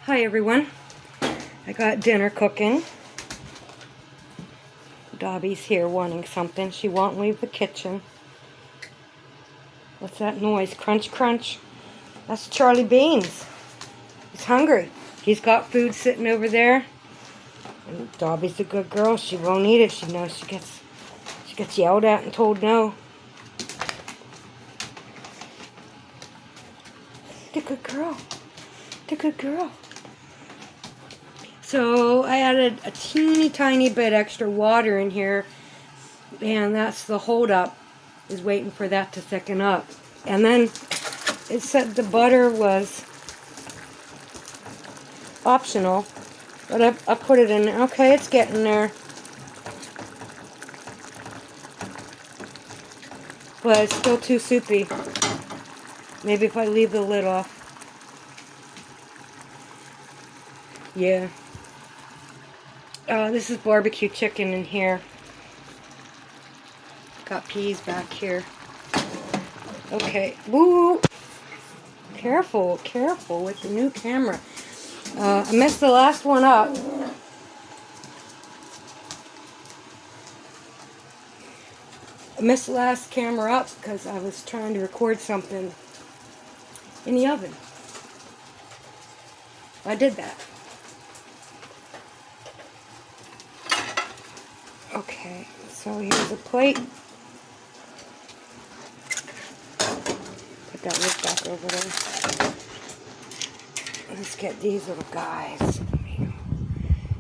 Hi everyone, I got dinner cooking. Dobby's here wanting something. She won't leave the kitchen. What's that noise? Crunch, crunch. That's Charlie Beans. He's hungry. He's got food sitting over there. And Dobby's a good girl. She won't eat it. She knows she gets yelled at and told no. The good girl. The good girl. So I added a teeny tiny bit extra water in here, and that's the holdup, is waiting for that to thicken up. And then it said the butter was optional, but I put it in there. Okay, it's getting there. But it's still too soupy. Maybe if I leave the lid off. Yeah. This is barbecue chicken in here. Got peas back here. Okay. Woo! Careful, careful with the new camera. I messed the last one up. I messed the last camera up because I was trying to record something in the oven. I did that. Okay, so here's a plate. Put that lid back over there. Let's get these little guys.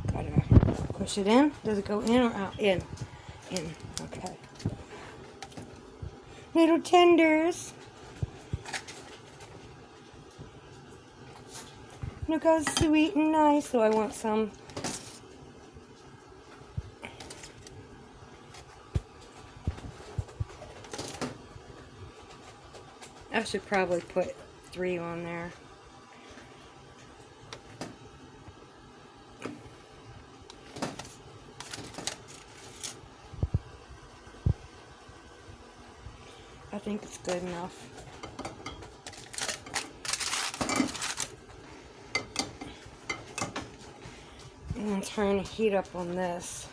Gotta push it in. Does it go in or out? In. In. Okay. Little tenders. Look how sweet and nice. So I want some. I should probably put 3 on there. I think it's good enough. And then turn the heat up on this.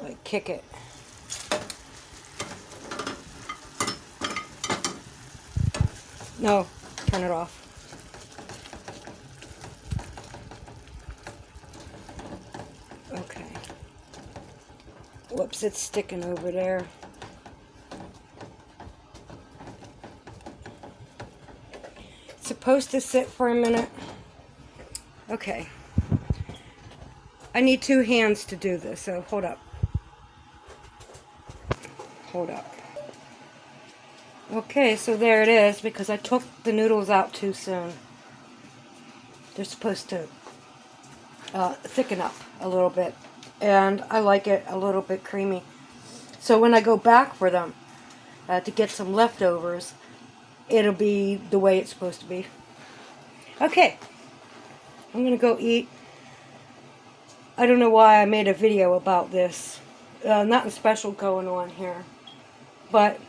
Like kick it. No, turn it off. Okay. Whoops, it's sticking over there. It's supposed to sit for a minute. Okay. I need 2 hands to do this, so hold up. Hold up. Okay, so there it is, because I took the noodles out too soon. They're supposed to thicken up a little bit, and I like it a little bit creamy. So when I go back for them to get some leftovers, it'll be the way it's supposed to be. Okay, I'm going to go eat. I don't know why I made a video about this. Nothing special going on here, but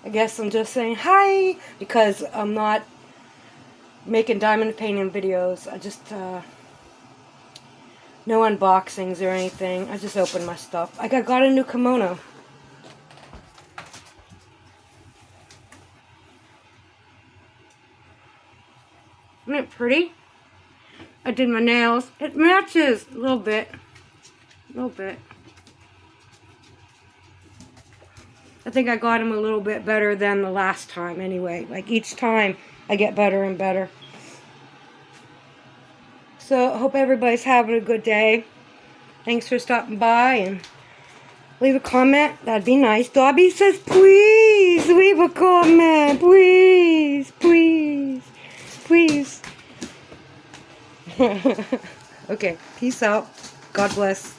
I guess I'm just saying hi because I'm not making diamond painting videos. I just, no unboxings or anything. I just opened my stuff. I got a new kimono. Isn't it pretty? I did my nails. It matches a little bit. A little bit. I think I got them a little bit better than the last time anyway. Like each time I get better and better. So I hope everybody's having a good day. Thanks for stopping by and leave a comment. That'd be nice. Dobby says please leave a comment. Please, please, please. Okay, peace out. God bless.